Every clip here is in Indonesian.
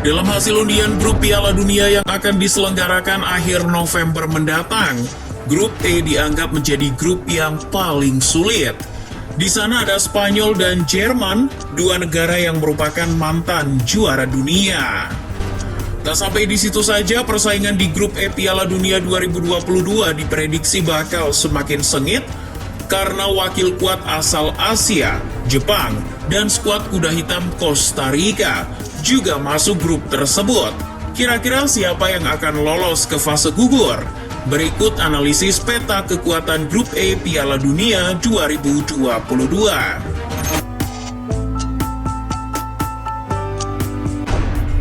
Dalam hasil undian grup Piala Dunia yang akan diselenggarakan akhir November mendatang, grup E dianggap menjadi grup yang paling sulit. Di sana ada Spanyol dan Jerman, dua negara yang merupakan mantan juara dunia. Tak sampai di situ saja, persaingan di grup E Piala Dunia 2022 diprediksi bakal semakin sengit karena wakil kuat asal Asia, Jepang, dan skuad kuda hitam Costa Rica juga masuk grup tersebut. Kira-kira siapa yang akan lolos ke fase gugur? Berikut analisis peta kekuatan grup E Piala Dunia 2022.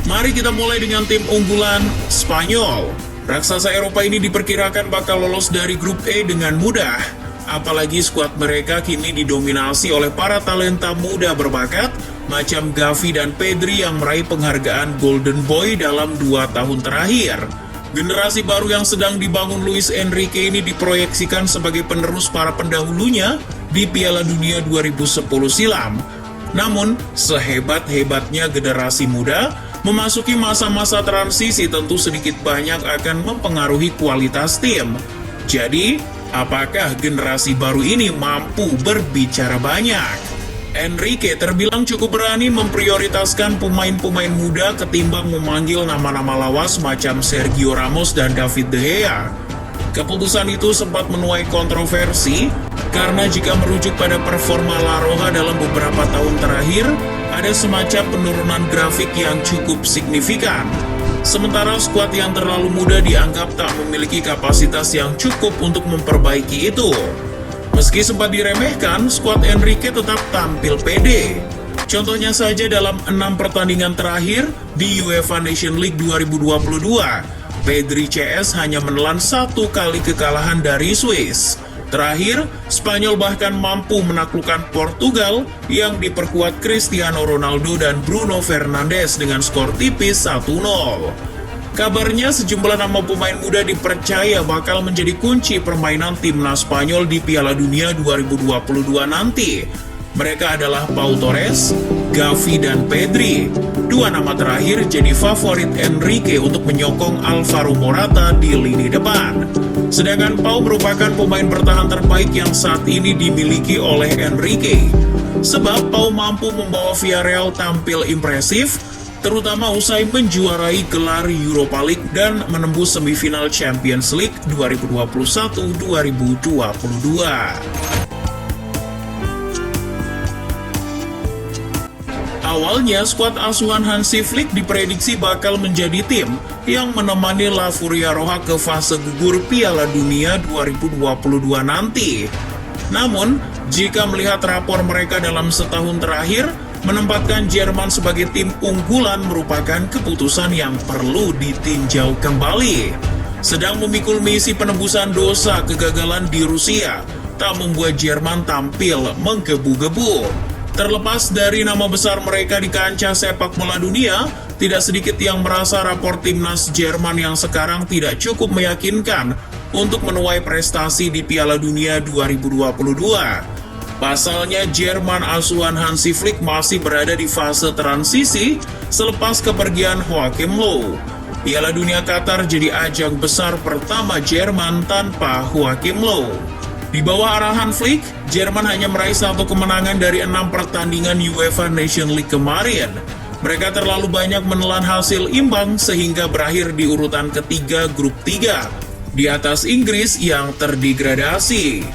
Mari kita mulai dengan tim unggulan Spanyol. Raksasa Eropa ini diperkirakan bakal lolos dari grup E dengan mudah. Apalagi skuad mereka kini didominasi oleh para talenta muda berbakat macam Gavi dan Pedri yang meraih penghargaan Golden Boy dalam 2 tahun terakhir. Generasi baru yang sedang dibangun Luis Enrique ini diproyeksikan sebagai penerus para pendahulunya di Piala Dunia 2010 silam. Namun, sehebat-hebatnya generasi muda, memasuki masa-masa transisi tentu sedikit banyak akan mempengaruhi kualitas tim. Jadi, apakah generasi baru ini mampu berbicara banyak? Enrique terbilang cukup berani memprioritaskan pemain-pemain muda ketimbang memanggil nama-nama lawas macam Sergio Ramos dan David De Gea. Keputusan itu sempat menuai kontroversi karena jika merujuk pada performa La Roja dalam beberapa tahun terakhir, ada semacam penurunan grafik yang cukup signifikan. Sementara skuad yang terlalu muda dianggap tak memiliki kapasitas yang cukup untuk memperbaiki itu. Meski sempat diremehkan, skuad Enrique tetap tampil pede. Contohnya saja dalam 6 pertandingan terakhir di UEFA Nation League 2022, Pedri CS hanya menelan 1 kali kekalahan dari Swiss. Terakhir, Spanyol bahkan mampu menaklukkan Portugal yang diperkuat Cristiano Ronaldo dan Bruno Fernandes dengan skor tipis 1-0. Kabarnya sejumlah nama pemain muda dipercaya bakal menjadi kunci permainan timnas Spanyol di Piala Dunia 2022 nanti. Mereka adalah Pau Torres, Gavi, dan Pedri. Dua nama terakhir jadi favorit Enrique untuk menyokong Alvaro Morata di lini depan. Sedangkan Pau merupakan pemain bertahan terbaik yang saat ini dimiliki oleh Enrique. Sebab Pau mampu membawa Villarreal tampil impresif, terutama usai menjuarai gelar Europa League dan menembus semifinal Champions League 2021-2022. Awalnya, skuad asuhan Hansi Flick diprediksi bakal menjadi tim yang menemani La Furia Roja ke fase gugur Piala Dunia 2022 nanti. Namun, jika melihat rapor mereka dalam setahun terakhir, menempatkan Jerman sebagai tim unggulan merupakan keputusan yang perlu ditinjau kembali. Sedang memikul misi penebusan dosa kegagalan di Rusia, tak membuat Jerman tampil menggebu-gebu. Terlepas dari nama besar mereka di kancah sepak bola dunia, tidak sedikit yang merasa rapor timnas Jerman yang sekarang tidak cukup meyakinkan untuk menuai prestasi di Piala Dunia 2022. Pasalnya, Jerman asuhan Hansi Flick masih berada di fase transisi selepas kepergian Joachim Löw. Piala Dunia Qatar jadi ajang besar pertama Jerman tanpa Joachim Löw. Di bawah arahan Flick, Jerman hanya meraih 1 kemenangan dari 6 pertandingan UEFA Nation League kemarin. Mereka terlalu banyak menelan hasil imbang sehingga berakhir di urutan ketiga grup 3, di atas Inggris yang terdegradasi.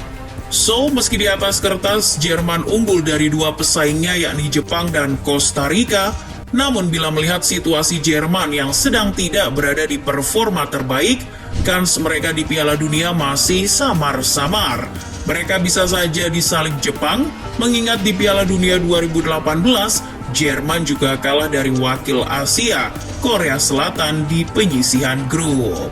So, meski di atas kertas Jerman unggul dari 2 pesaingnya yakni Jepang dan Costa Rica, namun bila melihat situasi Jerman yang sedang tidak berada di performa terbaik, kans mereka di Piala Dunia masih samar-samar. Mereka bisa saja disalip Jepang, mengingat di Piala Dunia 2018, Jerman juga kalah dari wakil Asia, Korea Selatan di penyisihan grup.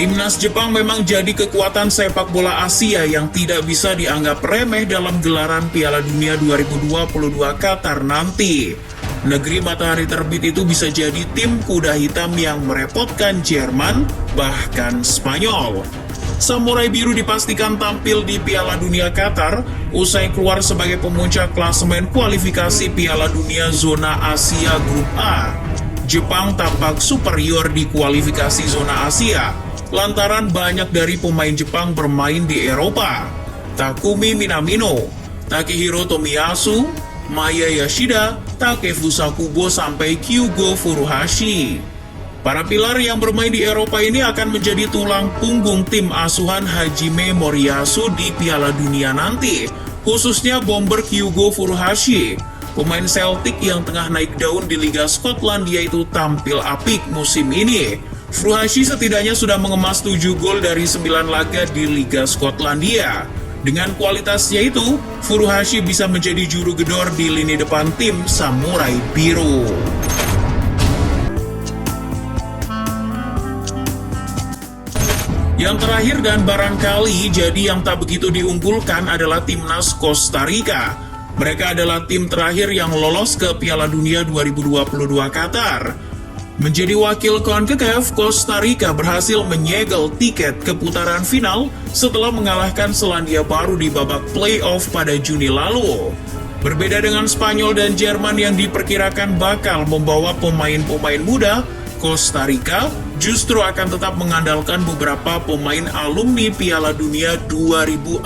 Timnas Jepang memang jadi kekuatan sepak bola Asia yang tidak bisa dianggap remeh dalam gelaran Piala Dunia 2022 Qatar nanti. Negeri matahari terbit itu bisa jadi tim kuda hitam yang merepotkan Jerman, bahkan Spanyol. Samurai Biru dipastikan tampil di Piala Dunia Qatar usai keluar sebagai pemuncak klasemen kualifikasi Piala Dunia Zona Asia Grup A. Jepang tampak superior di kualifikasi Zona Asia, lantaran banyak dari pemain Jepang bermain di Eropa. Takumi Minamino, Takehiro Tomiyasu, Maya Yoshida, Takefusa Kubo, sampai Kyugo Furuhashi. Para pilar yang bermain di Eropa ini akan menjadi tulang punggung tim asuhan Hajime Moriyasu di Piala Dunia nanti, khususnya bomber Kyugo Furuhashi. Pemain Celtic yang tengah naik daun di Liga Skotlandia itu tampil apik musim ini. Furuhashi setidaknya sudah mengemas 7 gol dari 9 laga di Liga Skotlandia. Dengan kualitasnya itu, Furuhashi bisa menjadi juru gedor di lini depan tim Samurai Biru. Yang terakhir dan barangkali jadi yang tak begitu diunggulkan adalah timnas Costa Rica. Mereka adalah tim terakhir yang lolos ke Piala Dunia 2022 Qatar. Menjadi wakil CONCACAF, Costa Rica berhasil menyegel tiket ke putaran final setelah mengalahkan Selandia Baru di babak playoff pada Juni lalu. Berbeda dengan Spanyol dan Jerman yang diperkirakan bakal membawa pemain-pemain muda, Costa Rica justru akan tetap mengandalkan beberapa pemain alumni Piala Dunia 2014.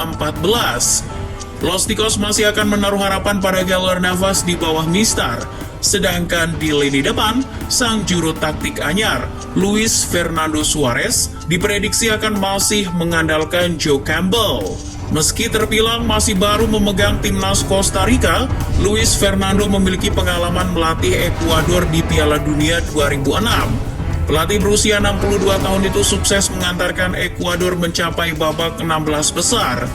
Los Ticos masih akan menaruh harapan pada Keylor Navas di bawah Mistar, sedangkan di lini depan, sang juru taktik anyar, Luis Fernando Suarez, diprediksi akan masih mengandalkan Joe Campbell. Meski terbilang masih baru memegang timnas Costa Rica, Luis Fernando memiliki pengalaman melatih Ekuador di Piala Dunia 2006. Pelatih berusia 62 tahun itu sukses mengantarkan Ekuador mencapai babak 16 besar.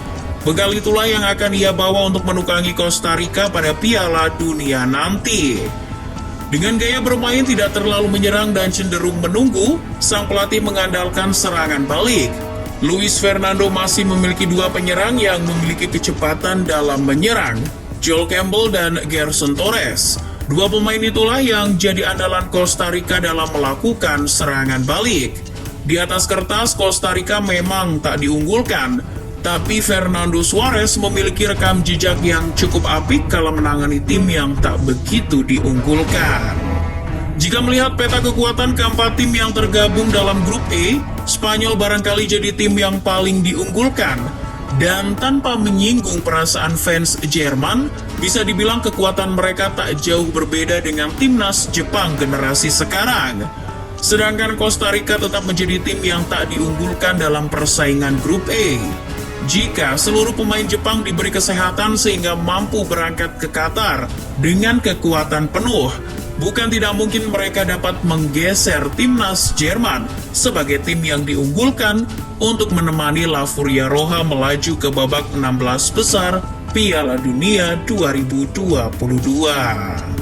Bekal itulah yang akan ia bawa untuk menukangi Costa Rica pada Piala Dunia nanti. Dengan gaya bermain tidak terlalu menyerang dan cenderung menunggu, sang pelatih mengandalkan serangan balik. Luis Fernando masih memiliki 2 penyerang yang memiliki kecepatan dalam menyerang, Joel Campbell dan Gerson Torres. 2 pemain itulah yang jadi andalan Costa Rica dalam melakukan serangan balik. Di atas kertas, Costa Rica memang tak diunggulkan, tapi Fernando Suarez memiliki rekam jejak yang cukup apik kalau menangani tim yang tak begitu diunggulkan. Jika melihat peta kekuatan keempat tim yang tergabung dalam grup E, Spanyol barangkali jadi tim yang paling diunggulkan. Dan tanpa menyinggung perasaan fans Jerman, bisa dibilang kekuatan mereka tak jauh berbeda dengan timnas Jepang generasi sekarang. Sedangkan Costa Rica tetap menjadi tim yang tak diunggulkan dalam persaingan grup E. Jika seluruh pemain Jepang diberi kesehatan sehingga mampu berangkat ke Qatar dengan kekuatan penuh, bukan tidak mungkin mereka dapat menggeser timnas Jerman sebagai tim yang diunggulkan untuk menemani La Furia Roja melaju ke babak 16 besar Piala Dunia 2022.